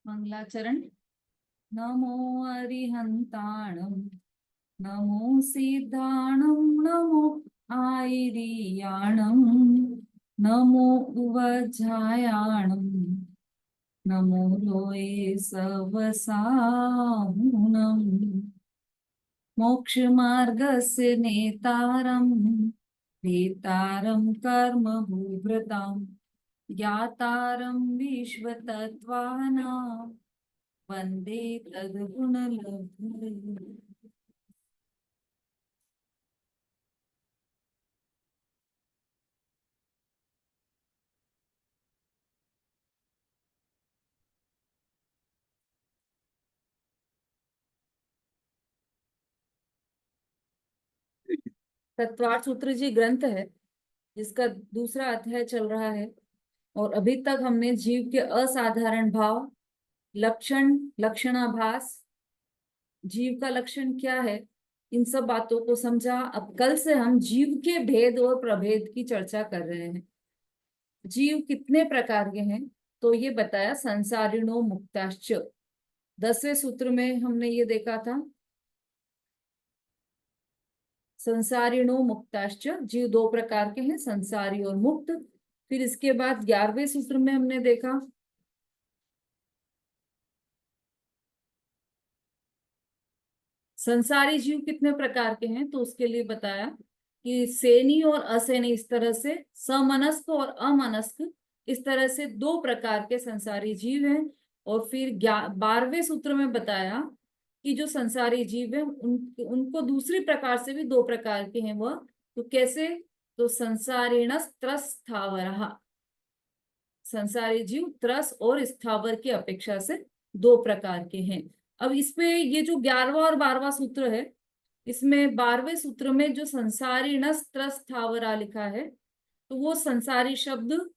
मंगलाचरण। नमो अरिहंताणं, नमो सिद्धाणं, नमो आयरियाणं, नमो उवज्झायाणं, नमो लोये सवसाहुणं। मोक्षमार्गस्य नेतारं, भेतारं कर्मभूभृतां, ज्ञातारं विश्वतत्त्वानां, वंदे तद्गुणलब्धये। तत्वार्थ सूत्र जी ग्रंथ है जिसका दूसरा अध्याय चल रहा है। और अभी तक हमने जीव के असाधारण भाव, लक्षण, लक्षणाभास, जीव का लक्षण क्या है, इन सब बातों को समझा। अब कल से हम जीव के भेद और प्रभेद की चर्चा कर रहे हैं। जीव कितने प्रकार के हैं तो ये बताया, संसारिणो मुक्ताश्च। 10वें सूत्र में हमने ये देखा था, संसारिणो मुक्ताश्च, जीव दो प्रकार के हैं, संसारी और मुक्त। फिर इसके बाद 11वें सूत्र में हमने देखा संसारी जीव कितने प्रकार के हैं, तो उसके लिए बताया कि सेनी और असेनी, इस तरह से समनस्क और अमनस्क, इस तरह से दो प्रकार के संसारी जीव हैं। और फिर 12वें सूत्र में बताया कि जो संसारी जीव है उनको दूसरी प्रकार से भी दो प्रकार के हैं। वह तो कैसे, तो संसारिण त्रस स्थावरः, संसारी जीव त्रस और स्थावर की अपेक्षा से दो प्रकार के हैं। अब इसमें ये जो 11वां और 12वां सूत्र है, इसमें 12वें सूत्र में जो संसारी नस त्रस स्थावरा लिखा है, तो वो संसारी शब्द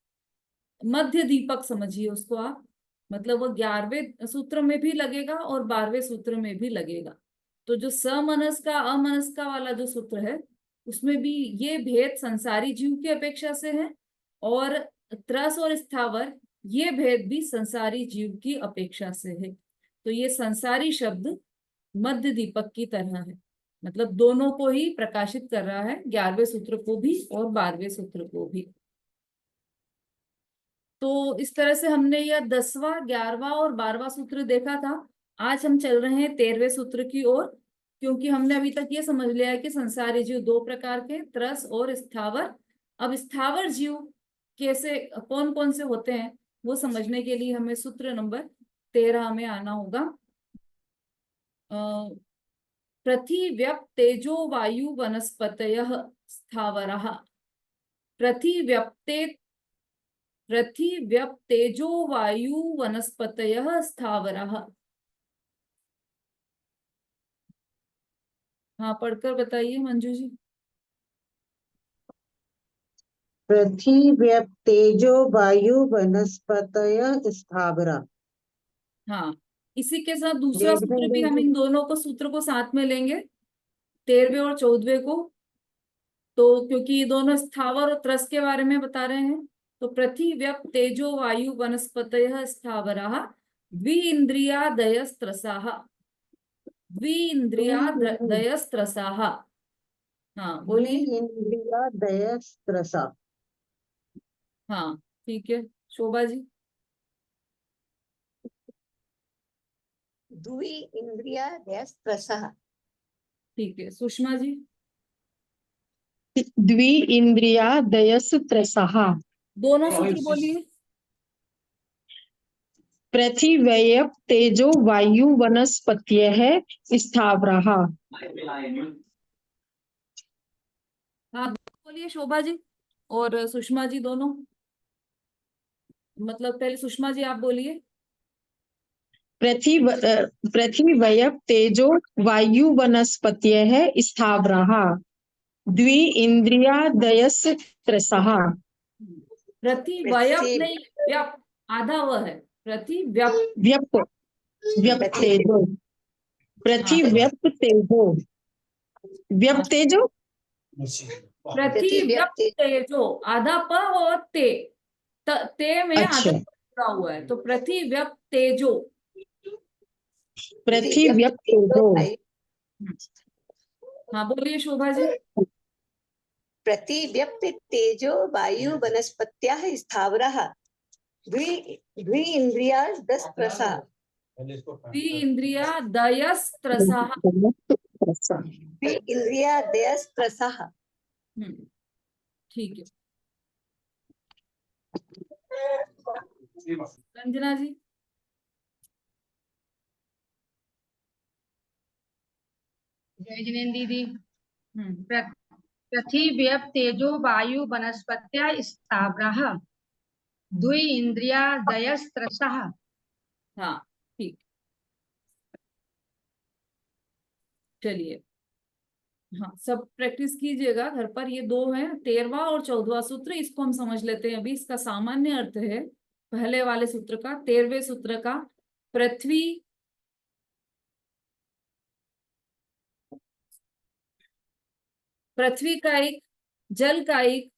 मध्य दीपक समझिए उसको आप। मतलब वो 11वें सूत्र में भी लगेगा और 12वें सूत्र में भी लगेगा। तो जो समनस्का अमनस्का वाला जो सूत्र है, उसमें भी ये भेद संसारी जीव की अपेक्षा से है, और त्रस और स्थावर ये भेद भी संसारी जीव की अपेक्षा से है। तो ये संसारी शब्द मध्य दीपक की तरह है, मतलब दोनों को ही प्रकाशित कर रहा है, 11वें सूत्र को भी और 12वें सूत्र को भी। तो इस तरह से हमने यह 10वां, 11वां और 12वां सूत्र देखा था। आज हम चल रहे हैं 13वें सूत्र की ओर, क्योंकि हमने अभी तक ये समझ लिया है कि संसारी जीव दो प्रकार के, त्रस और स्थावर। अब स्थावर जीव कैसे, कौन कौन से होते हैं, वो समझने के लिए हमें सूत्र नंबर 13 में आना होगा। पृथिव्यप तेजो वायु वनस्पतयः स्थावरः, पृथिव्यप्ते, पृथिव्यप तेजो वायु वनस्पतयः स्थावरः। हाँ, पढ़कर बताइए मंजू जी। पृथिव्यप तेजो वायु वनस्पतयः स्थावरा। हाँ, इसी के साथ दूसरा सूत्र भी हम इन दोनों को सूत्र को साथ में लेंगे, 13वें और 14वें को। तो क्योंकि ये दोनों स्थावर और त्रस के बारे में बता रहे हैं, तो पृथिव्यप तेजो वायु वनस्पतयः स्थावरः द्विइंद्रियादयस्त्रसाः, द्विइंद्रियादयस्त्रसाः। हाँ बोलिए। द्विइंद्रियादयस्त्रसा। हाँ ठीक है, शोभा जी। द्विइंद्रियादयस्त्रसा। ठीक है, सुषमा जी। द्विइंद्रियादयस्त्रसः। दोनों सूत्र बोलिए। पृथिव्यप तेजो वायु वनस्पतयः स्थावरः। हाँ बोलिए शोभा जी और सुषमा जी दोनों। मतलब पहले सुषमा जी आप बोलिए। पृथिव्यप तेजो वायु वनस्पतयः स्थावरः द्विइंद्रियादयस्त्रसः। पृथिव्यप नहीं, व्यप आधा वह है, पृथिव्यप। व्यप, व्यप तेजो, पृथिव्यप तेजो, व्यप तेजो, पृथिव्यप तेजो, आधा प और ते, ते में आधा अच्छा, जुड़ा हुआ है, तो पृथिव्यप तेजो। पृथ्वी व्यप तेजो। हाँ बोलिए शोभा जी। प्रतिव्यक्ति तेजो वायु वनस्पत्याः स्थावरः द्वि इंद्रिया दस प्रसा द्वि इंद्रिया दयस त्रसः। द्वि इंद्रिया दयस प्रसा। ठीक है। रंजना जी। जय जिनेन्द्र दीदी। हम्म पृथ्वी तेजो वायु वनस्पत्या स्थावरः द्वि इंद्रिया दयस्त्रसः। हाँ ठीक। चलिए हाँ सब प्रैक्टिस कीजिएगा घर पर। ये दो है 13वां और 14वां सूत्र, इसको हम समझ लेते हैं अभी। इसका सामान्य अर्थ है पहले वाले सूत्र का, 13वें सूत्र का। पृथ्वी का एक, जल का एक,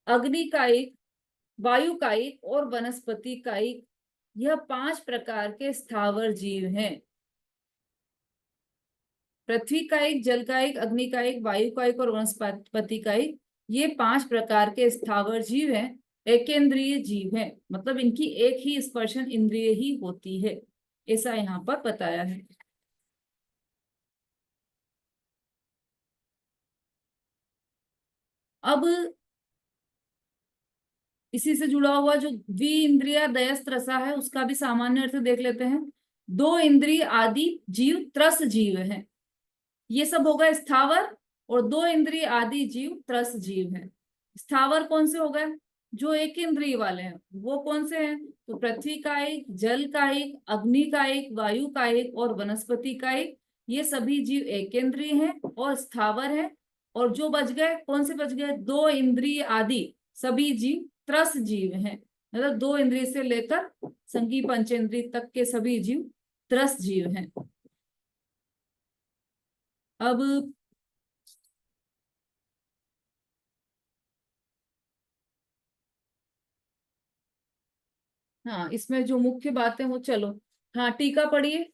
अग्नि का एक, वायु का एक और वनस्पति का एक, यह 5 प्रकार के स्थावर जीव हैं। पृथ्वी का एक, जल का एक, अग्नि का एक, वायु का एक और वनस्पति का एक, ये 5 प्रकार के स्थावर जीव हैं। एकेंद्रिय जीव हैं, मतलब इनकी एक ही स्पर्शन इंद्रिय ही होती है, ऐसा यहाँ पर बताया है। अब इसी से जुड़ा हुआ जो द्वि इंद्रिया दयस त्रसा है, उसका भी सामान्य अर्थ देख लेते हैं। 2 इंद्रिय आदि जीव त्रस जीव हैं। ये सब होगा स्थावर, और 2 इंद्रिय आदि जीव त्रस जीव हैं। स्थावर कौन से हो गए? जो एक इंद्रिय वाले हैं। वो कौन से हैं? तो पृथ्वी का एक, जल का एक, अग्नि का एक, वायु का एक और वनस्पति का एक, ये सभी जीव एक इंद्रिय हैं और स्थावर हैं। और जो बच गए, कौन से बच गए? 2 इंद्रिय आदि सभी जीव त्रस जीव हैं, मतलब 2 इंद्रिय से लेकर संगी पंचेंद्रिय तक के सभी जीव त्रस जीव हैं। अब हाँ, इसमें जो मुख्य बातें वो चलो, हाँ टीका पढ़िए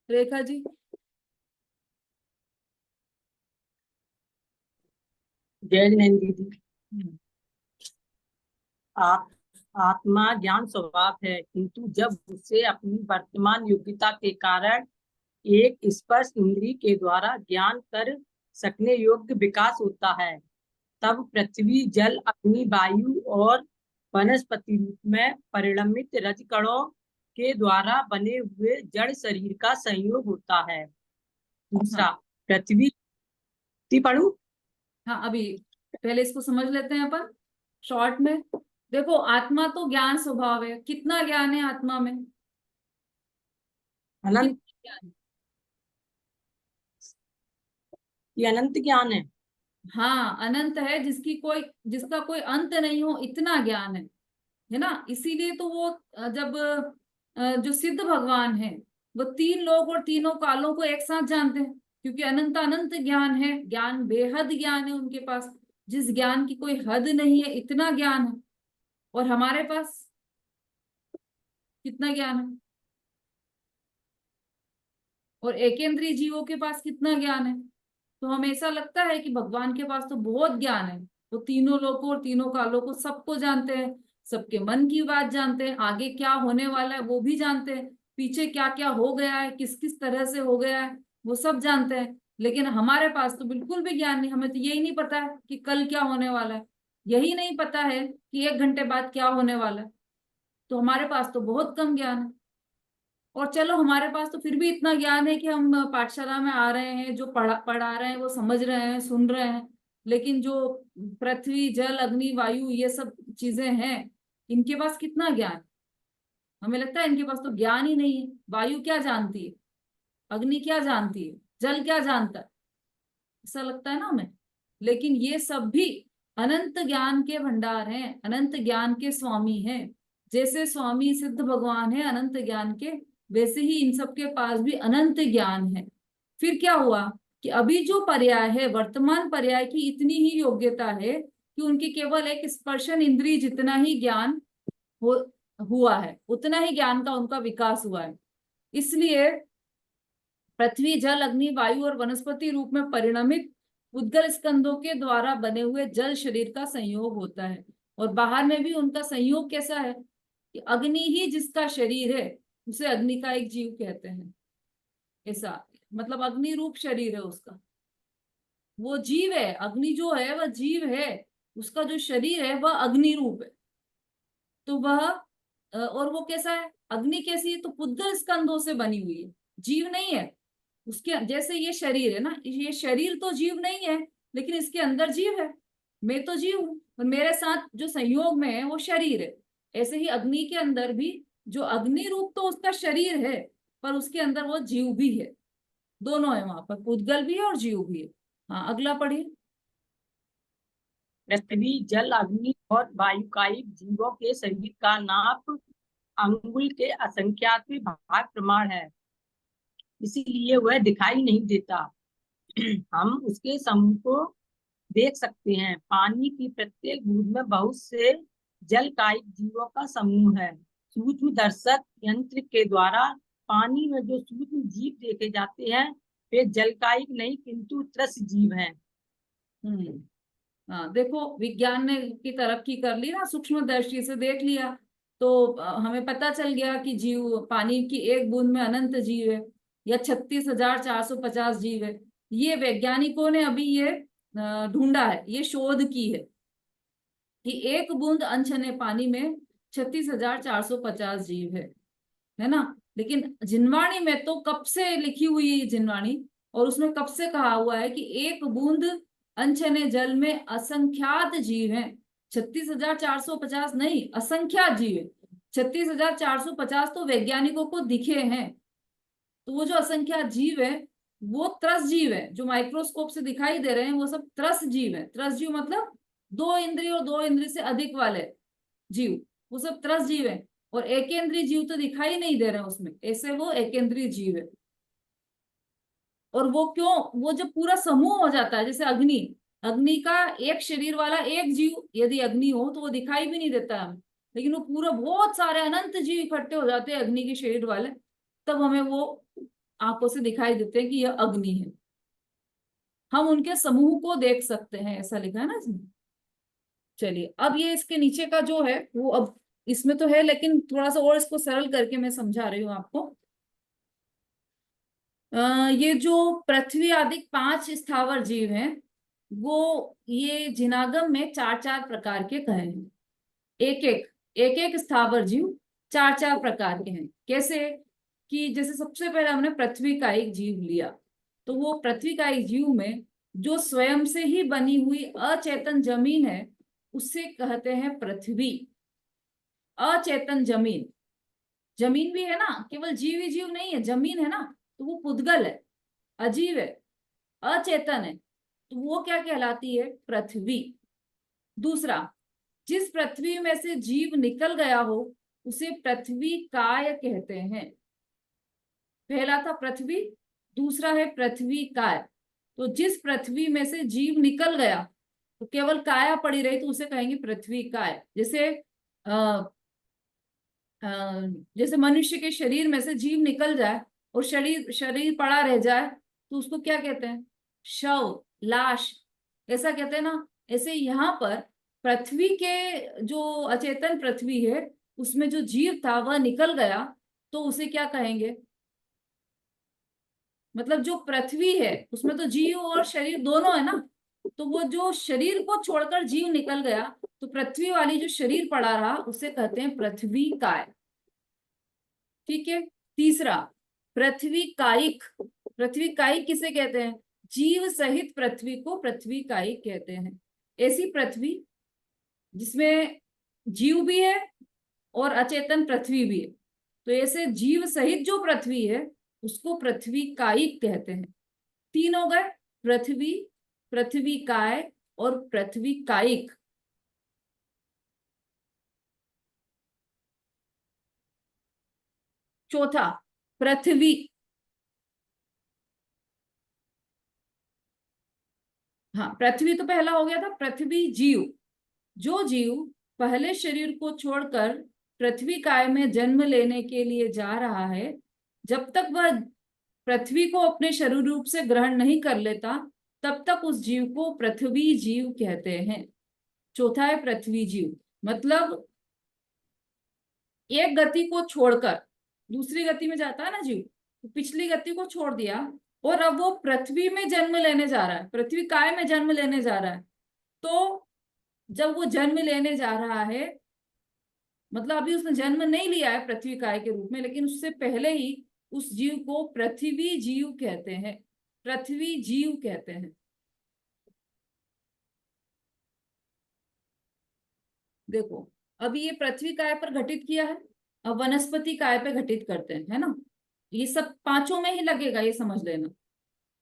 रेखा जी। जय जिनेन्द्र दीदी। आत्मा ज्ञान स्वभाव है, किंतु जब उसे अपनी वर्तमान योग्यता के कारण एक स्पर्श इंद्रिय के द्वारा ज्ञान कर सकने योग्य विकास होता है, तब पृथ्वी, जल, अग्नि, वायु और वनस्पति रूप में परिणमित रजकणों के द्वारा बने हुए जड़ शरीर का संयोग होता है। दूसरा, पृथ्वी पढ़ू। हाँ अभी पहले इसको समझ लेते हैं अपन शॉर्ट में। देखो आत्मा तो ज्ञान स्वभाव है। कितना ज्ञान है आत्मा में? अनंत। ये अनंत ज्ञान है। हाँ अनंत है, जिसका कोई अंत नहीं हो, इतना ज्ञान है ना। इसीलिए तो वो जब जो सिद्ध भगवान है वो 3 लोक और तीनों कालों को एक साथ जानते हैं, क्योंकि अनंत अनंत ज्ञान है। ज्ञान बेहद ज्ञान है उनके पास, जिस ज्ञान की कोई हद नहीं है, इतना ज्ञान है। और हमारे पास कितना ज्ञान है? और एकेंद्रीय जीवों के पास कितना ज्ञान है? तो हमें ऐसा लगता है कि भगवान के पास तो बहुत ज्ञान है, वो तीनों लोकों और तीनों कालों को सबको जानते हैं, सबके मन की बात जानते हैं, आगे क्या होने वाला है वो भी जानते हैं, पीछे क्या क्या हो गया है, किस किस तरह से हो गया है, वो सब जानते हैं। लेकिन हमारे पास तो बिल्कुल भी ज्ञान नहीं। हमें तो यही नहीं पता है कि कल क्या होने वाला है, यही नहीं पता है कि 1 घंटे बाद क्या होने वाला है। तो हमारे पास तो बहुत कम ज्ञान है। और चलो हमारे पास तो फिर भी इतना ज्ञान है कि हम पाठशाला में आ रहे हैं, जो पढ़ा रहे हैं वो समझ रहे हैं, सुन रहे हैं। लेकिन जो पृथ्वी, जल, अग्नि, वायु, ये सब चीजें हैं, इनके पास कितना ज्ञान? हमें लगता है इनके पास तो ज्ञान ही नहीं है। वायु क्या जानती है? अग्नि क्या जानती है? जल क्या जानता है? ऐसा लगता है ना हमें। लेकिन ये सब भी अनंत ज्ञान के भंडार हैं, अनंत ज्ञान के स्वामी हैं। जैसे स्वामी सिद्ध भगवान है अनंत ज्ञान के, वैसे ही इन सब के पास भी अनंत ज्ञान है। फिर क्या हुआ कि अभी जो पर्याय है, वर्तमान पर्याय की इतनी ही योग्यता है कि उनकी केवल एक स्पर्शन इंद्रिय जितना ही ज्ञान हुआ है, उतना ही ज्ञान का उनका विकास हुआ है। इसलिए पृथ्वी, जल, अग्नि, वायु और वनस्पति रूप में परिणमित उद्गल स्कंदों के द्वारा बने हुए जल शरीर का संयोग होता है। और बाहर में भी उनका संयोग कैसा है कि अग्नि ही जिसका शरीर है उसे अग्नि का एक जीव कहते हैं। ऐसा मतलब अग्नि रूप शरीर है उसका, वो जीव है। अग्नि जो है वह जीव है, उसका जो शरीर है वह अग्नि रूप है। तो वह और वो कैसा है, अग्नि कैसी है, तो पुद्गल स्कंदों से बनी हुई है, जीव नहीं है उसके। जैसे ये शरीर है ना, ये शरीर तो जीव नहीं है, लेकिन इसके अंदर जीव है। मैं तो जीव हूं और मेरे साथ जो संयोग में है वो शरीर है। ऐसे ही अग्नि के अंदर भी जो अग्नि रूप तो उसका शरीर है, पर उसके अंदर वो जीव भी है। दोनों है वहां पर, पुद्गल भी है और जीव भी है। हाँ, अगला पढ़िए। पृथ्वी, जल, अग्नि और वायुकायिक जीवों के शरीर का नाप अंगुल के असंख्यात भाग प्रमाण है, इसीलिए वह दिखाई नहीं देता। हम उसके समूह को देख सकते हैं। पानी की प्रत्येक बूंद में बहुत से जलकायिक जीवों का समूह है। सूक्ष्म दर्शक यंत्र के द्वारा पानी में जो सूक्ष्म जीव देखे जाते हैं वे जलकायिक नहीं किंतु त्रस जीव हैं। हाँ, देखो विज्ञान ने की तरक्की कर ली ना, सूक्ष्म दृष्टि से देख लिया तो हमें पता चल गया कि जीव, पानी की एक बूंद में अनंत जीव है या 36,450 जीव है। ये वैज्ञानिकों ने अभी ये ढूंढा है, ये शोध की है कि एक बूंद अनछने पानी में 36,450 जीव है ना। लेकिन जिनवाणी में तो कब से लिखी हुई है जिनवाणी, और उसमें कब से कहा हुआ है कि एक बूंद अनछने जल में असंख्यात जीव हैं। 36,450 नहीं, असंख्यात जीव है। 36,450 तो वैज्ञानिकों को दिखे हैं। तो वो जो असंख्यात जीव है वो त्रस जीव है, जो माइक्रोस्कोप से दिखाई दे रहे हैं वो सब त्रस जीव है। त्रस जीव मतलब 2 इंद्रिय और 2 इंद्रिय से अधिक वाले जीव, वो सब त्रस जीव है। और एकेंद्रीय जीव तो दिखाई नहीं दे रहे उसमें, ऐसे वो एकेंद्रीय जीव है। और वो क्यों, वो जब पूरा समूह हो जाता है, जैसे अग्नि, अग्नि का एक शरीर वाला एक जीव यदि अग्नि हो तो वो दिखाई भी नहीं देता हमें, लेकिन वो पूरा बहुत सारे अनंत जीव इकट्ठे हो जाते हैं अग्नि के शरीर वाले, तब हमें वो आंखों से दिखाई देते हैं कि यह अग्नि है। हम उनके समूह को देख सकते हैं, ऐसा लिखा है ना इसमें। चलिए, अब ये इसके नीचे का जो है वो, अब इसमें तो है लेकिन थोड़ा सा और इसको सरल करके मैं समझा रही हूँ आपको। ये जो पृथ्वी आदि 5 स्थावर जीव हैं, वो ये जिनागम में 4-4 प्रकार के कहे हैं। एक एक स्थावर जीव 4-4 प्रकार के हैं। कैसे कि जैसे सबसे पहले हमने पृथ्वी का एक जीव लिया, तो वो पृथ्वी का एक जीव में जो स्वयं से ही बनी हुई अचेतन जमीन है उससे कहते हैं पृथ्वी। अचेतन जमीन, जमीन भी है ना, केवल जीव ही जीव नहीं है, जमीन है ना, तो वो पुद्गल है, अजीव है, अचेतन है, तो वो क्या कहलाती है, पृथ्वी। दूसरा, जिस पृथ्वी में से जीव निकल गया हो उसे पृथ्वी काय कहते हैं। पहला था पृथ्वी, दूसरा है पृथ्वी काय। तो जिस पृथ्वी में से जीव निकल गया तो केवल काया पड़ी रही तो उसे कहेंगे पृथ्वी काय। जैसे मनुष्य के शरीर में से जीव निकल जाए और शरीर पड़ा रह जाए तो उसको क्या कहते हैं, शव, लाश, ऐसा कहते हैं ना। ऐसे यहाँ पर पृथ्वी के जो अचेतन पृथ्वी है उसमें जो जीव था वह निकल गया तो उसे क्या कहेंगे, मतलब जो पृथ्वी है उसमें तो जीव और शरीर दोनों है ना, तो वो जो शरीर को छोड़कर जीव निकल गया तो पृथ्वी वाली जो शरीर पड़ा रहा उसे कहते हैं पृथ्वी काय। ठीक है। तीसरा, पृथ्वी कायिक। पृथ्वी कायिक किसे कहते हैं, जीव सहित पृथ्वी को पृथ्वी कायिक कहते हैं। ऐसी पृथ्वी जिसमें जीव भी है और अचेतन पृथ्वी भी है, तो ऐसे जीव सहित जो पृथ्वी है उसको पृथ्वी कायिक कहते हैं। 3 हो गए, पृथ्वी, पृथ्वी काय और पृथ्वी कायिक। चौथा, पृथ्वी। हाँ, पृथ्वी तो पहला हो गया था। पृथ्वी जीव, जो जीव पहले शरीर को छोड़कर पृथ्वी काय में जन्म लेने के लिए जा रहा है जब तक वह पृथ्वी को अपने शरीर रूप से ग्रहण नहीं कर लेता तब तक उस जीव को पृथ्वी जीव कहते हैं। चौथा है पृथ्वी जीव, मतलब एक गति को छोड़कर दूसरी गति में जाता है ना जीव, तो पिछली गति को छोड़ दिया और अब वो पृथ्वी में जन्म लेने जा रहा है, पृथ्वी काय में जन्म लेने जा रहा है। तो जब वो जन्म लेने जा रहा है, मतलब अभी उसने जन्म नहीं लिया है पृथ्वी काय के रूप में, लेकिन उससे पहले ही उस जीव को पृथ्वी जीव कहते हैं, पृथ्वी जीव कहते हैं। देखो अभी ये पृथ्वी काय पर घटित किया है, अब वनस्पति काय पे घटित करते हैं, है ना। ये सब पांचों में ही लगेगा, ये समझ लेना।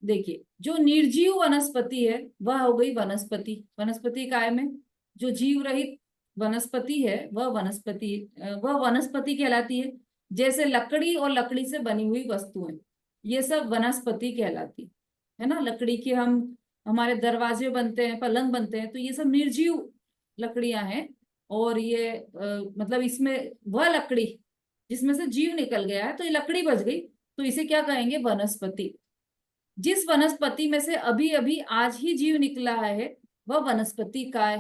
देखिए जो निर्जीव वनस्पति है वह हो गई वनस्पति, वनस्पति काय में। जो जीव रहित वनस्पति है वह वनस्पति कहलाती है। जैसे लकड़ी और लकड़ी से बनी हुई वस्तुएं, ये सब वनस्पति कहलाती है ना। लकड़ी के हमारे दरवाजे बनते हैं, पलंग बनते हैं, तो ये सब निर्जीव लकड़ियां हैं। और ये मतलब इसमें वह लकड़ी जिसमें से जीव निकल गया है तो ये लकड़ी बच गई, तो इसे क्या कहेंगे, वनस्पति। जिस वनस्पति में से अभी अभी आज ही जीव निकला है वह वनस्पति काय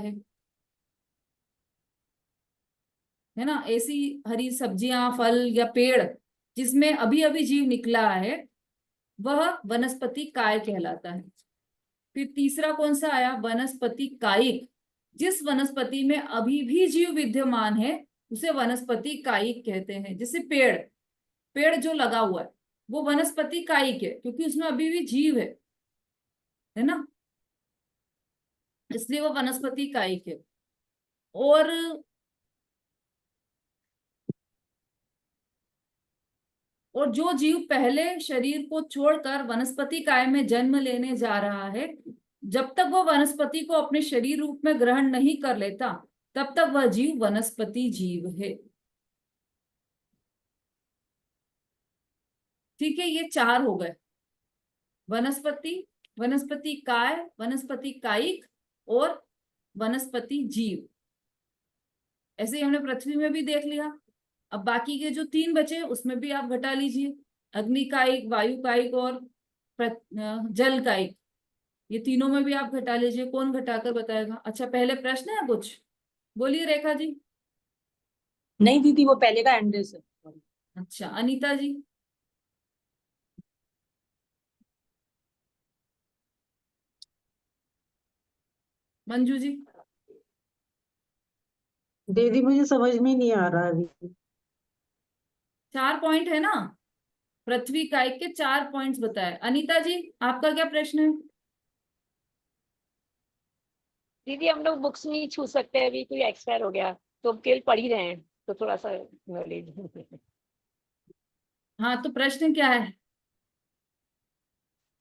है ना। ऐसी हरी सब्जियां, फल या पेड़ जिसमें अभी अभी जीव निकला है वह वनस्पति काय कहलाता है। फिर तीसरा कौन सा आया, वनस्पति कायिक। जिस वनस्पति में अभी भी जीव विद्यमान है उसे वनस्पति कायिक कहते हैं। जैसे पेड़ जो लगा हुआ है वो वनस्पति कायिक है क्योंकि उसमें अभी भी जीव है ना, इसलिए वो वनस्पति कायिक है। और जो जीव पहले शरीर को छोड़कर वनस्पति काय में जन्म लेने जा रहा है, जब तक वह वनस्पति को अपने शरीर रूप में ग्रहण नहीं कर लेता तब तक वह जीव वनस्पति जीव है। ठीक है, ये चार हो गए, वनस्पति, वनस्पति काय, वनस्पति कायिक और वनस्पति जीव। ऐसे ही हमने पृथ्वी में भी देख लिया। अब बाकी के जो तीन बचे उसमें भी आप घटा लीजिए, अग्नि कायिक, वायु कायिक और जल कायिक, ये तीनों में भी आप घटा लीजिए। कौन घटाकर बताएगा? अच्छा पहले प्रश्न है कुछ, बोलिए रेखा जी। नहीं दीदी, वो पहले का एंड्रेस है। अच्छा अनीता जी। मंजू जी। दीदी मुझे समझ में नहीं आ रहा अभी। 4 पॉइंट है ना, पृथ्वी कायिक के 4 पॉइंट्स बताए। अनीता जी आपका क्या प्रश्न है? दीदी हम लोग बुक्स नहीं छू सकते, अभी कोई एक्सपायर हो गया तो हम केवल पढ़ ही रहे हैं, तो थोड़ा सा नॉलेज। हाँ तो प्रश्न क्या है?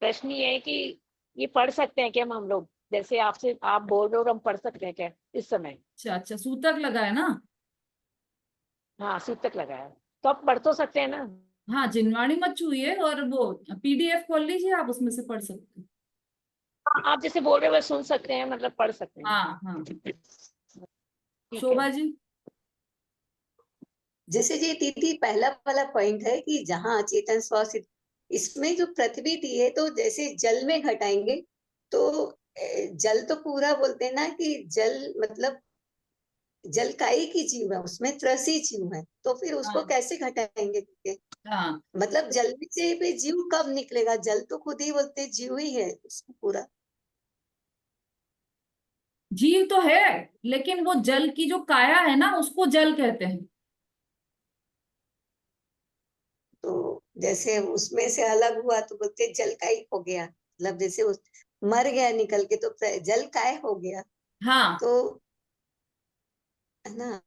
प्रश्न ये है कि ये पढ़ सकते हैं क्या हम लोग, जैसे आपसे आप बोल रहे हो हम पढ़ सकते हैं क्या इस समय? अच्छा सूतक लगा है ना। हाँ सूतक लगा है तो आप पढ़ तो सकते हैं ना। हाँ जिनवाणी मत छूइए, और वो पीडीएफ खोल लीजिए, आप उसमें से पढ़ सकते हैं। आप जैसे बोल रहे हो सुन सकते हैं, मतलब पढ़ सकते हैं। हाँ ठीक है। शोभा जी। जैसे ये दीदी पहला वाला पॉइंट है कि जहाँ चेतन श्वास, इसमें जो पृथ्वी दी है तो जैसे जल में घटाएंगे तो जल तो पूरा बोलते हैं ना कि जल मतलब जल का एक ही जीव है, उसमें त्रसी जीव है, तो फिर उसको हाँ। कैसे घटाएंगे? हाँ मतलब जल में से भी जीव कब निकलेगा? जल तो खुद ही बोलते जीव ही है उसको पूरा। जीव तो है लेकिन वो जल की जो काया है ना उसको जल कहते हैं। तो जैसे उसमें से अलग हुआ तो बोलते जल का ही हो गया, मतलब जैसे उस मर गया निकल के तो जल काय हो गया। हाँ तो है ना,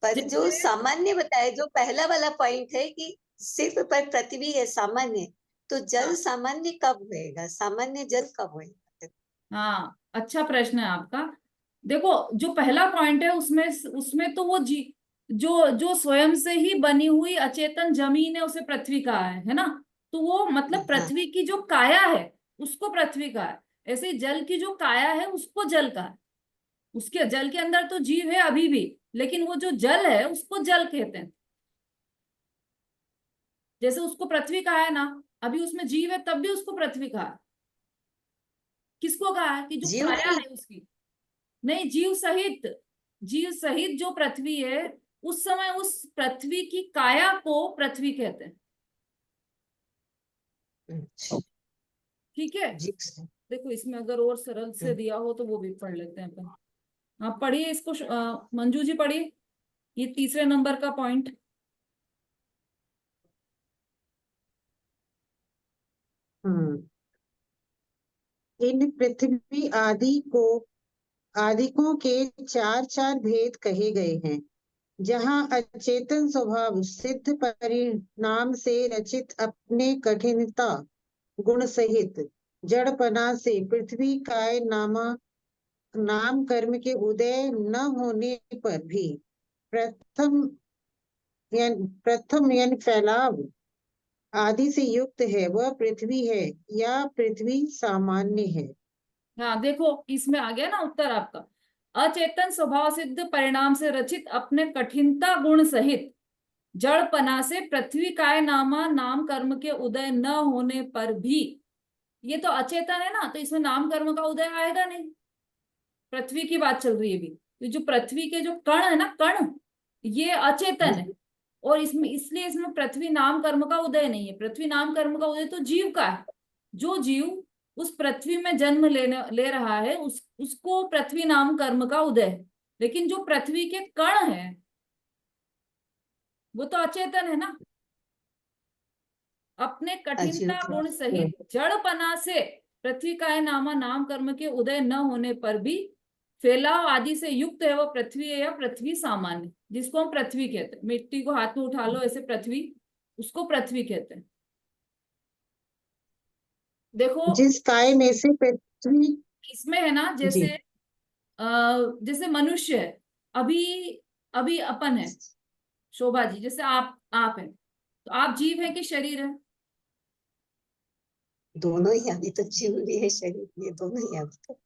पर जो जैसे सामान्य बताया, जो पहला वाला पॉइंट है कि सिर्फ पर पृथ्वी है सामान्य, तो जल हाँ। सामान्य कब होएगा? सामान्य जल कब होएगा? हाँ अच्छा प्रश्न है आपका। देखो जो पहला पॉइंट है उसमें तो वो जो जो स्वयं से ही बनी हुई अचेतन जमीन है उसे पृथ्वी कहा है ना। तो वो मतलब हाँ पृथ्वी की जो काया है उसको पृथ्वी कहा है। ऐसे जल की जो काया है उसको जल कहा है। उसके जल के अंदर तो जीव है अभी भी, लेकिन वो जो जल है उसको जल कहते हैं। जैसे उसको पृथ्वी कहा है ना, अभी उसमें जीव है तब भी उसको पृथ्वी कहा है। किसको कहा है? कि जो जीव काया नहीं, है उसकी, नहीं, जीव सहित जो पृथ्वी है, उस समय उस पृथ्वी की काया को पृथ्वी कहते हैं। अच्छा, ठीक है, जीव से। देखो इसमें अगर और सरल से दिया हो तो वो भी पढ़ लेते हैं अपन। आप पढ़िए इसको, मंजू जी पढ़िए, ये तीसरे नंबर का पॉइंट। हम्म इन पृथ्वी आदिकों के चार चार भेद कहे गए हैं। जहाँ अचेतन स्वभाव सिद्ध परिणाम से रचित अपने कठिनता गुण सहित जड़पना से पृथ्वी काय नाम कर्म के उदय न होने पर भी प्रथम यानी फैलाव आदि से युक्त है, वह पृथ्वी है या पृथ्वी सामान्य है। हाँ देखो, इसमें आ गया ना उत्तर आपका। अचेतन स्वभाव सिद्ध परिणाम से रचित अपने कठिनता गुण सहित जड़पना से पृथ्वी काय नाम कर्म के उदय न होने पर भी, ये तो अचेतन है ना, तो इसमें नाम कर्म का उदय आएगा नहीं। पृथ्वी की बात चल रही है अभी, तो जो पृथ्वी के जो कण है ना, कण, ये अचेतन है, और इसमें इसलिए इसमें पृथ्वी नाम कर्म का उदय नहीं है। पृथ्वी नाम कर्म का उदय तो जीव का है। जो जीव उस पृथ्वी में जन्म ले रहा है, उसको पृथ्वी नाम कर्म का उदय है। लेकिन जो पृथ्वी के कण है वो तो अचेतन है ना। अपने अजीव कठिनता तो गुण सहित जड़पना से पृथ्वी का है नाम कर्म के उदय न होने पर भी फैलाव आदि से युक्त है, वो पृथ्वी है या पृथ्वी सामान्य, जिसको हम पृथ्वी कहते हैं। मिट्टी को हाथ में उठा लो ऐसे, पृथ्वी, उसको पृथ्वी कहते हैं। देखो जिस काय में से पृथ्वी इसमें है ना, जी जैसे मनुष्य है, अभी अभी अपन है, शोभा जी, जैसे आप है, तो आप जीव है कि शरीर है? दोनों ही, अभी तो जीव भी है शरीर भी है, दोनों ही अभी तो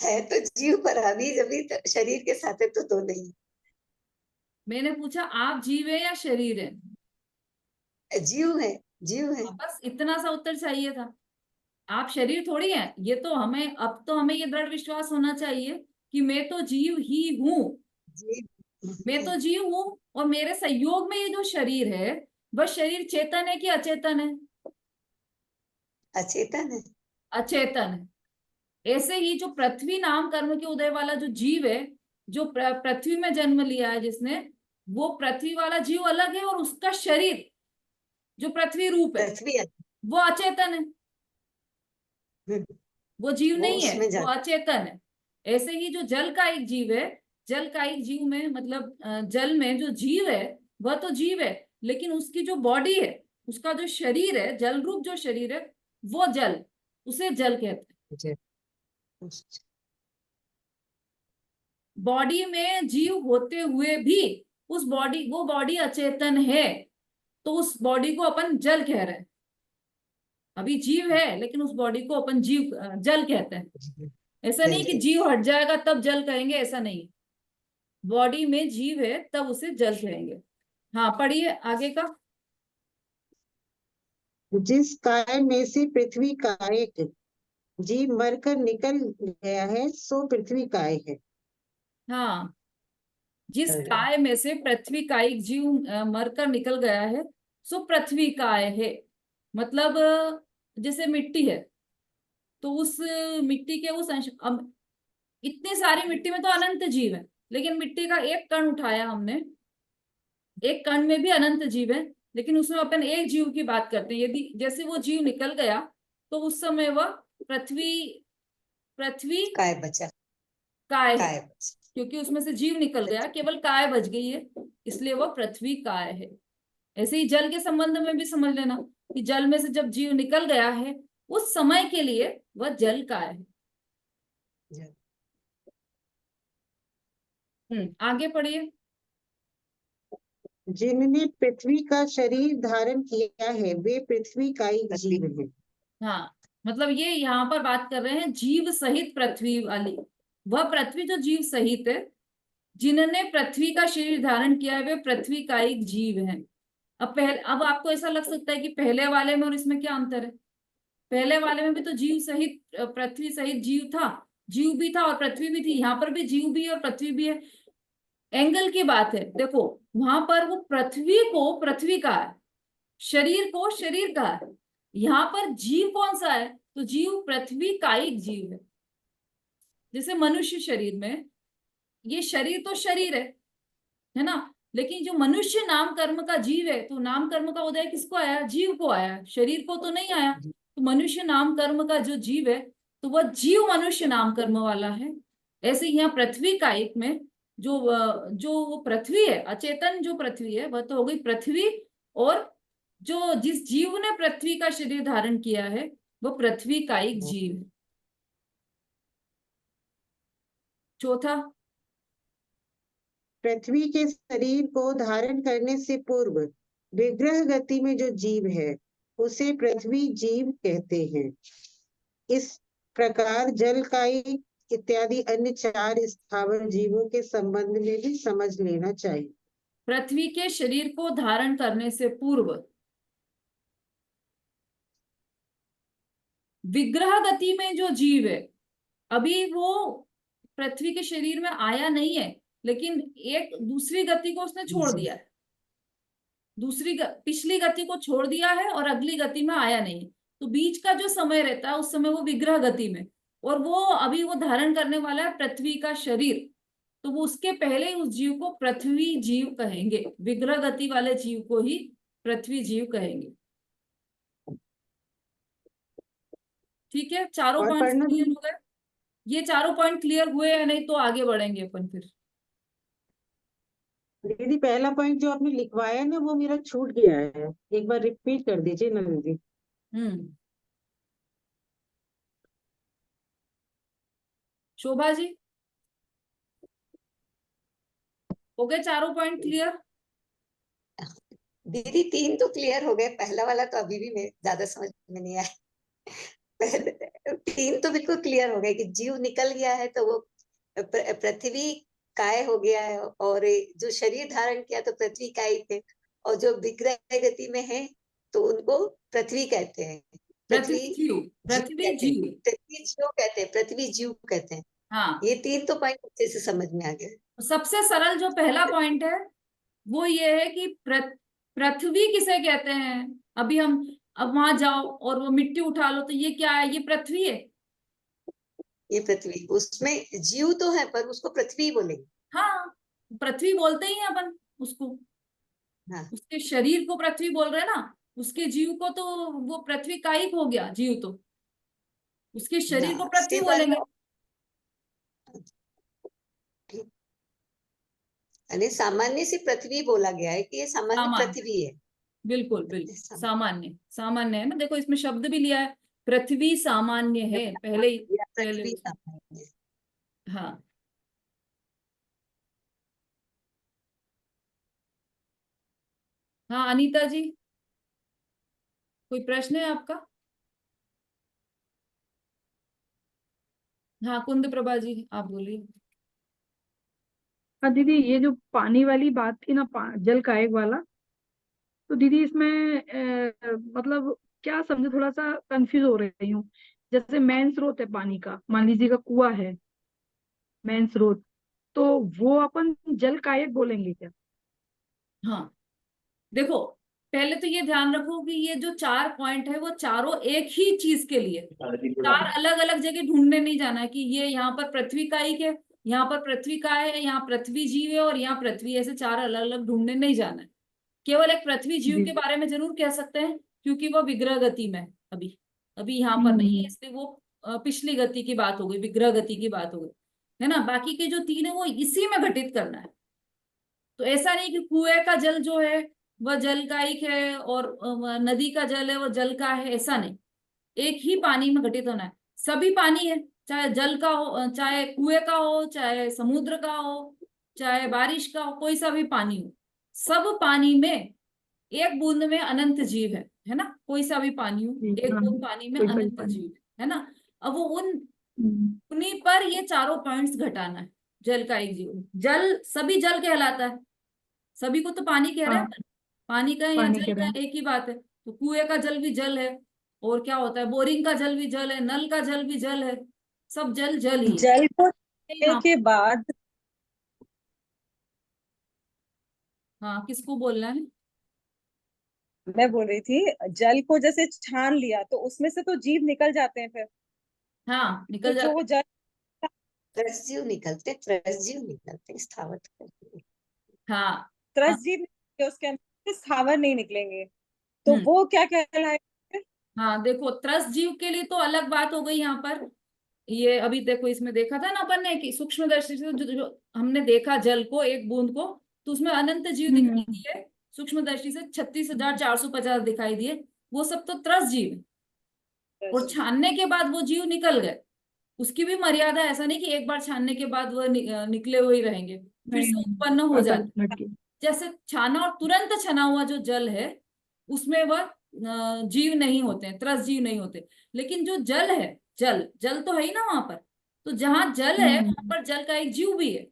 है तो जीव, पर अभी जब भी तो शरीर के साथ है तो दोनों ही। मैंने पूछा आप जीव है या शरीर है? जीव है, जीव है। बस इतना सा उत्तर चाहिए था। आप शरीर थोड़ी हैं। ये तो हमें, अब तो हमें ये दृढ़ विश्वास होना चाहिए कि मैं तो जीव ही हूँ। जीव मैं तो जीव हूँ, और मेरे संयोग में ये जो शरीर है, वह शरीर चेतन है कि अचेतन है? अचेतन है। अचेतन है। ऐसे ही जो पृथ्वी नाम कर्म के उदय वाला जो जीव है, जो पृथ्वी में जन्म लिया है जिसने, वो पृथ्वी वाला जीव अलग है, और उसका शरीर जो पृथ्वी रूप है पृथ्वी वो अचेतन है। वो जीव वो नहीं है, उसमें वो अचेतन है। ऐसे ही जो जल का एक जीव है, जल का एक जीव में मतलब जल में जो जीव है वह तो जीव है, लेकिन उसकी जो बॉडी है, उसका जो शरीर है, जल रूप जो शरीर है, वो जल, उसे जल कहते हैं। बॉडी में जीव होते हुए भी वो बॉडी अचेतन है, तो उस बॉडी को अपन जल कह रहे हैं। अभी जीव है लेकिन उस बॉडी को अपन जल कहते हैं। ऐसा नहीं कि जीव हट जाएगा तब जल कहेंगे, ऐसा नहीं। बॉडी में जीव है तब उसे जल कहेंगे। हाँ पढ़िए आगे का। जिस काय में से पृथ्वी का एक जीव मरकर निकल गया है, सो पृथ्वी काय है। हाँ, जिस काय में से पृथ्वी का एक जीव मरकर निकल गया है, सो पृथ्वी काय है। मतलब जैसे मिट्टी है, तो उस मिट्टी के उस अंश, अब इतनी सारी मिट्टी में तो अनंत जीव है, लेकिन मिट्टी का एक कण उठाया हमने, एक कण में भी अनंत जीव है, लेकिन उसमें अपन एक जीव की बात करते हैं। यदि जैसे वो जीव निकल गया तो उस समय वह पृथ्वी पृथ्वी काय बचा, काय है, काय बचा। क्योंकि उसमें से जीव निकल गया, केवल काय बच गई है, इसलिए वह पृथ्वी काय है। ऐसे ही जल के संबंध में भी समझ लेना कि जल में से जब जीव निकल गया है, उस समय के लिए वह जल काय है। आगे पढ़िए। जिनने पृथ्वी का शरीर धारण किया है, वे पृथ्वी का ही जीव है। हाँ, मतलब ये यहाँ पर बात कर रहे हैं जीव सहित पृथ्वी वाली, वह पृथ्वी जो जीव सहित है, जिन्होंने पृथ्वी का शरीर धारण किया है वे पृथ्वी का एक जीव है। अब आपको ऐसा लग सकता है कि पहले वाले में और इसमें क्या अंतर है? पहले वाले में भी तो जीव सहित पृथ्वी सहित जीव था, जीव भी था और पृथ्वी भी थी। यहाँ पर भी जीव भी है और पृथ्वी भी है। एंगल की बात है। देखो वहां पर वो पृथ्वी को पृथ्वी का है, शरीर को शरीर का है। यहाँ पर जीव कौन सा है? तो जीव पृथ्वी का एक जीव है। जैसे मनुष्य शरीर में, ये शरीर तो शरीर है ना, लेकिन जो मनुष्य नाम कर्म का जीव है, तो नाम कर्म का उदय किसको आया? जीव को आया, शरीर को तो नहीं आया। तो मनुष्य नाम कर्म का जो जीव है, तो वह जीव मनुष्य नाम कर्म वाला है। ऐसे यहाँ पृथ्वी का एक में जो वो पृथ्वी है, अचेतन जो पृथ्वी है, वह तो हो गई पृथ्वी। और जो जिस जीव ने पृथ्वी का शरीर धारण किया है, वो पृथ्वी का एक जीव है। चौथा, पृथ्वी के शरीर को धारण करने से पूर्व विग्रह गति में जो जीव है उसे पृथ्वी जीव कहते हैं। इस प्रकार जलकाई इत्यादि अन्य 4 स्थावर जीवों के संबंध में भी समझ लेना चाहिए। पृथ्वी के शरीर को धारण करने से पूर्व विग्रह गति में जो जीव है, अभी वो पृथ्वी के शरीर में आया नहीं है, लेकिन एक दूसरी गति को उसने छोड़ दिया है। पिछली गति को छोड़ दिया है और अगली गति में आया नहीं। तो बीच का जो समय रहता है उस समय वो विग्रह गति में, और वो अभी वो धारण करने वाला है पृथ्वी का शरीर। तो वो उसके पहले उस जीव को पृथ्वी जीव कहेंगे। विग्रह गति वाले जीव को ही पृथ्वी जीव कहेंगे। ठीक है, चारों और पॉइंट पढ़ना क्लियर हो गए? ये चारों पॉइंट क्लियर हुए या नहीं तो आगे बढ़ेंगे अपन फिर। दीदी, पहला पॉइंट जो आपने लिखवाया ना वो मेरा छूट गया है, एक बार रिपीट कर दीजिए ना दीदी। शोभा जी, हो गए चारों पॉइंट क्लियर? दीदी 3 तो क्लियर हो गए, पहला वाला तो अभी भी मेरे ज्यादा समझ में नहीं आया। पहले 3 तो बिल्कुल क्लियर हो गए कि जीव निकल गया है तो वो पृथ्वी काय हो गया है, और जो शरीर धारण किया तो पृथ्वी काय थे, और जो विग्रह गति में है तो उनको पृथ्वी कहते हैं। पृथ्वी जीव, पृथ्वी जीव, पृथ्वी जीव कहते हैं, पृथ्वी जीव कहते हैं। हाँ। ये 3 तो पॉइंट अच्छे से समझ में आ गए। सबसे सरल जो पहला पॉइंट है वो ये है कि पृथ्वी किसे कहते हैं। अभी हम अब वहां जाओ और वो मिट्टी उठा लो तो ये क्या है? ये पृथ्वी है। ये पृथ्वी, उसमें जीव तो है पर उसको पृथ्वी बोलेंगे। हाँ, पृथ्वी बोलते ही हैं अपन उसको। हाँ। उसके शरीर को पृथ्वी बोल रहे हैं ना, उसके जीव को तो वो पृथ्वी का ही हो गया जीव, तो उसके शरीर को पृथ्वी बोलेंगे। यानी सामान्य से पृथ्वी बोला गया है कि ये सामान्य पृथ्वी है। बिल्कुल बिल्कुल सामान्य, सामान्य है ना। देखो इसमें शब्द भी लिया है, पृथ्वी सामान्य है पहले पृथ्वी सामान्य। हाँ। हाँ अनीता जी, कोई प्रश्न है आपका? हाँ कुंद प्रभा जी आप बोलिए। हाँ दीदी, ये जो पानी वाली बात थी ना, जल कायक वाला, तो दीदी इसमें मतलब क्या समझे, थोड़ा सा कंफ्यूज हो रही हूँ। जैसे मेन स्रोत है पानी का, मान लीजिए का कुआं है मेन स्रोत, तो वो अपन जल कायक बोलेंगे क्या? हाँ देखो, पहले तो ये ध्यान रखो कि ये जो 4 पॉइंट है वो चारों एक ही चीज के लिए, 4 अलग अलग जगह ढूंढने नहीं जाना है कि ये यहाँ पर पृथ्वी का ही है, यहाँ पर पृथ्वी का है, यहाँ पृथ्वी जीव है और यहाँ पृथ्वी, ऐसे 4 अलग अलग ढूंढने नहीं जाना है। केवल एक पृथ्वी जीव के बारे में जरूर कह सकते हैं क्योंकि वो विग्रह गति में अभी अभी यहाँ पर नहीं है, इसलिए वो पिछली गति की बात हो गई, विग्रह गति की बात हो गई, है ना। बाकी के जो 3 है वो इसी में घटित करना है। तो ऐसा नहीं कि कुएं का जल जो है वह जल कायिक है और नदी का जल है वो जल का है, ऐसा नहीं। एक ही पानी में घटित होना है। सभी पानी है, चाहे जल का हो, चाहे कुएं का हो, चाहे समुद्र का हो, चाहे बारिश का हो, कोई सा भी पानी हो, सब पानी में एक बूंद में अनंत जीव है ना। कोई सा भी पानी हो, एक बूंद पानी में अनंत जीव है ना। अब वो उन्हीं पर ये चारों पॉइंट्स घटाना है। जल का एक जीव। जल सभी जल कहलाता है, सभी को तो पानी कह रहे हैं हाँ, अपन। पानी का या पानी जल कह रहे का हैं। एक ही बात है। तो कुएं का जल भी जल है, और क्या होता है, बोरिंग का जल भी जल है, नल का जल भी जल है, सब जल जल ही है। जल को लेने हाँ के बाद हाँ, किसको बोलना है? मैं बोल रही थी, जल को जैसे छान लिया तो उसमें से तो जीव निकल जाते हैं फिर। हाँ, तो निकल जो जाते। जल त्रसजीव निकलते स्थावर निकलते। हाँ त्रस हाँ जीव निकलेंगे, उसके अंदर से स्थावर नहीं निकलेंगे, तो हम्म वो क्या कहलाएगा फिर? हाँ, देखो त्रस जीव के लिए तो अलग बात हो गई यहाँ पर। ये अभी देखो, इसमें देखा था ना अपन ने कि सूक्ष्म दृष्टि से जो हमने देखा जल को, एक बूंद को, तो उसमें अनंत जीव दिखाई हम्म। दिए। सूक्ष्म दृष्टि से 36,450 दिखाई दिए। वो सब तो त्रस जीव है। और छानने के बाद वो जीव निकल गए, उसकी भी मर्यादा है। ऐसा नहीं कि एक बार छानने के बाद वो निकले हुए ही रहेंगे, फिर नहीं से नहीं, उत्पन्न हो अकल जाते। लटकी। जैसे छाना और तुरंत छना हुआ जो जल है, उसमें वह जीव नहीं होते हैं, त्रस जीव नहीं होते। लेकिन जो जल है, जल जल तो है ही ना वहां पर। तो जहां जल है वहां हम्म। पर जल का एक जीव भी है।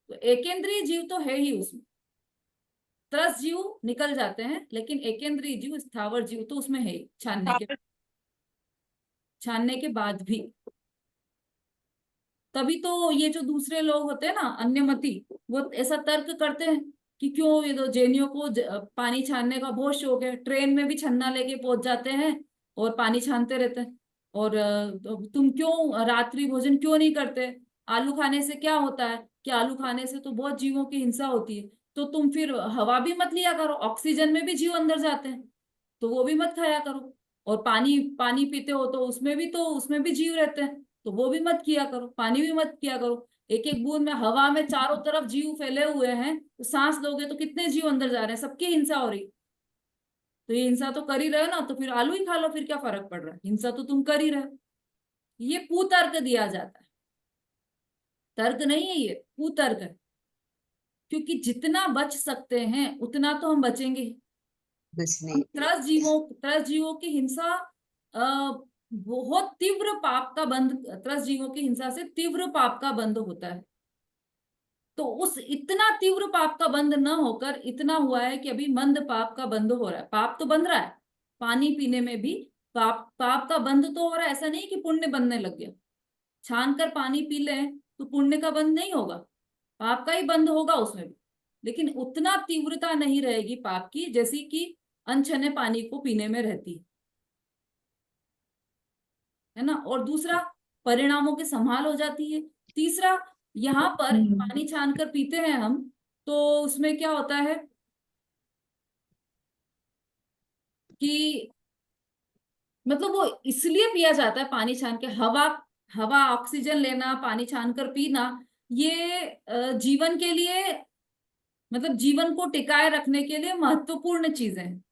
तो एकेंद्रीय जीव तो है ही उसमें। त्रस जीव निकल जाते हैं, लेकिन एकेंद्रीय जीव, स्थावर जीव तो उसमें है ही, छानने के बाद भी। तभी तो ये जो दूसरे लोग होते हैं ना, अन्यमति, वो ऐसा तर्क करते हैं कि क्यों ये तो जैनियों को पानी छानने का बहुत शौक है, ट्रेन में भी छन्ना लेके पहुंच जाते हैं और पानी छानते रहते हैं। और तो तुम क्यों रात्रि भोजन क्यों नहीं करते? आलू खाने से क्या होता है कि आलू खाने से तो बहुत जीवों की हिंसा होती है। तो तुम फिर हवा भी मत लिया करो, ऑक्सीजन में भी जीव अंदर जाते हैं, तो वो भी मत खाया करो। और पानी पानी पीते हो तो उसमें भी जीव रहते हैं, तो वो भी मत किया करो, पानी भी मत किया करो। एक एक बूंद में हवा में चारों तरफ जीव फैले हुए हैं, तो सांस लोगे तो कितने जीव अंदर जा रहे हैं, सबकी हिंसा हो रही। तो ये हिंसा तो कर ही रहे हो ना, तो फिर आलू ही खा लो, फिर क्या फर्क पड़ रहा है, हिंसा तो तुम कर ही रहे हो। ये कुतर्क दिया जाता है, तर्क नहीं है, ये कुतर्क है। क्योंकि जितना बच सकते हैं उतना तो हम बचेंगे ही। कुछ हम नहीं। त्रस जीवों की हिंसा, बहुत तीव्र पाप का बंध, त्रस जीवों की हिंसा से तीव्र पाप का बंध होता है। तो उस इतना तीव्र पाप का बंध न होकर इतना हुआ है कि अभी मंद पाप का बंध हो रहा है। पाप तो बंध रहा है, पानी पीने में भी पाप पाप का बंध तो हो रहा है। ऐसा नहीं कि पुण्य बनने लग गया। छान कर पानी पी लें तो पुण्य का बंध नहीं होगा, पाप का ही बंध होगा उसमें भी। लेकिन उतना तीव्रता नहीं रहेगी पाप की, जैसी कि अनछने पानी को पीने में रहती है ना। और दूसरा, परिणामों की संभाल हो जाती है। तीसरा, यहाँ पर हम्म। पानी छान कर पीते हैं हम, तो उसमें क्या होता है कि मतलब वो इसलिए पिया जाता है पानी छान के। हवा हवा ऑक्सीजन लेना, पानी छान कर पीना, ये जीवन के लिए, मतलब जीवन को टिकाए रखने के लिए महत्वपूर्ण चीजें हैं।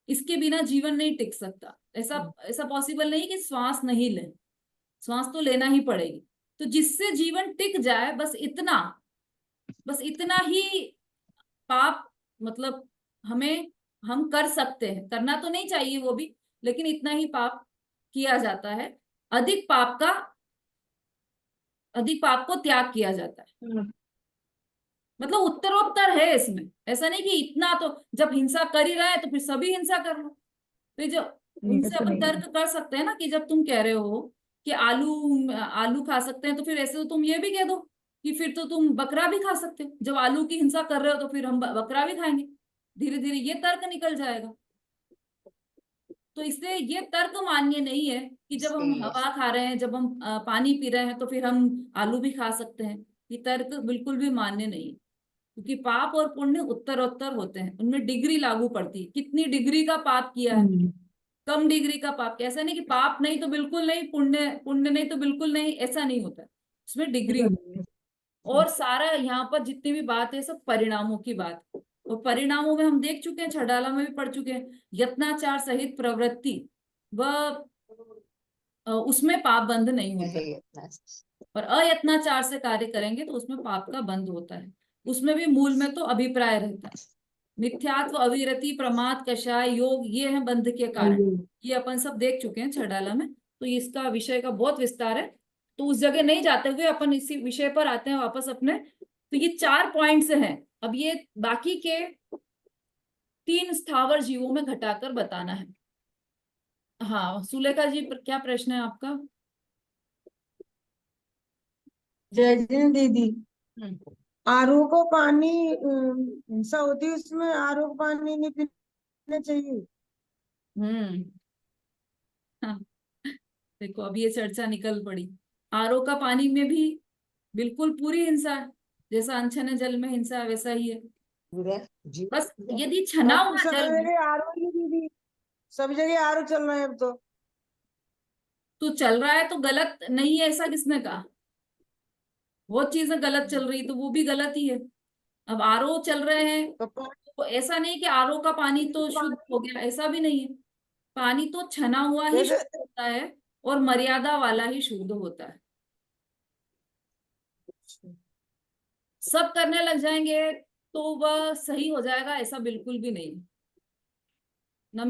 इसके बिना जीवन नहीं टिक सकता। ऐसा ऐसा पॉसिबल नहीं कि श्वास नहीं ले, श्वास तो लेना ही पड़ेगी। तो जिससे जीवन टिक जाए, बस इतना ही पाप, मतलब हमें, हम कर सकते हैं, करना तो नहीं चाहिए वो भी, लेकिन इतना ही पाप किया जाता है। अधिक पाप का अधिक पाप को त्याग किया जाता है। मतलब उत्तरोत्तर है इसमें। ऐसा नहीं कि इतना तो, जब हिंसा कर ही रहा है तो फिर सभी हिंसा कर लो। तो जो नहीं, उनसे ऐसा अपन नहीं है। तर्क कर सकते हैं ना, कि जब तुम कह रहे हो कि आलू आलू खा सकते हैं, तो फिर ऐसे तो तुम ये भी कह दो कि फिर तो तुम बकरा भी खा सकते हो। जब आलू की हिंसा कर रहे हो तो फिर हम बकरा भी खाएंगे। धीरे धीरे ये तर्क निकल जाएगा। तो इसलिए ये तर्क मान्य नहीं है कि जब हम हवा खा रहे हैं, जब हम पानी पी रहे हैं, तो फिर हम आलू भी खा सकते हैं। ये तर्क बिल्कुल भी मान्य नहीं है। क्योंकि पाप और पुण्य उत्तरोत्तर होते हैं, उनमें डिग्री लागू पड़ती है। कितनी डिग्री का पाप किया है, हम्म। कम डिग्री का पाप। ऐसा नहीं कि पाप नहीं तो बिल्कुल नहीं, पुण्य पुण्य नहीं तो बिल्कुल नहीं, ऐसा नहीं होता है। उसमें डिग्री। ऐसा नहीं है। और सारा यहाँ पर जितनी भी बात है, सब परिणामों की बात। और परिणामों में हम देख चुके हैं, छडाला में भी पढ़ चुके हैं, यत्नाचार सहित प्रवृत्ति, वह उसमें पाप बंध नहीं होता। नहीं अपना। और अयत्नाचार से कार्य करेंगे तो उसमें पाप का बंध होता है। उसमें भी मूल में तो अभिप्राय रहता है। मिथ्यात्व, अविरति, प्रमाद, कषाय, योग, ये है बंध के कारण। आयु। ये अपन सब देख चुके हैं छडाला में, तो इसका विषय का बहुत विस्तार है। तो उस जगह नहीं जाते हुए अपन इसी विषय पर आते हैं वापस अपने। तो ये 4 पॉइंट्स हैं। अब ये बाकी के 3 स्थावर जीवों में घटाकर बताना है। हाँ सुलेखा जी, क्या प्रश्न है आपका? जय जिन दीदी, हम्म। आरओ को पानी हिंसा होती है, उसमें आरओ को पानी नहीं पीना चाहिए। हम्म। हाँ, देखो अब ये चर्चा निकल पड़ी। आरओ का पानी में भी बिल्कुल पूरी हिंसा है, जैसा अनछने जल में हिंसा है वैसा ही है। बस यदि छना अब तो हुआ सब जल में जगह आरओ ही दीदी, सब जगह आरओ चल रहे हैं अब तो। तो चल रहा है तो गलत नहीं है, ऐसा किसने कहा? बहुत चीजें गलत चल रही तो वो भी गलत ही है। अब आरओ चल रहे हैं तो पानी तो ऐसा नहीं कि आरओ का पानी तो शुद्ध हो गया, ऐसा भी नहीं है। पानी तो छना हुआ ही जैसे शुद्ध होता है और मर्यादा वाला ही शुद्ध होता है। सब करने लग जाएंगे तो वह सही हो जाएगा, ऐसा बिल्कुल भी नहीं।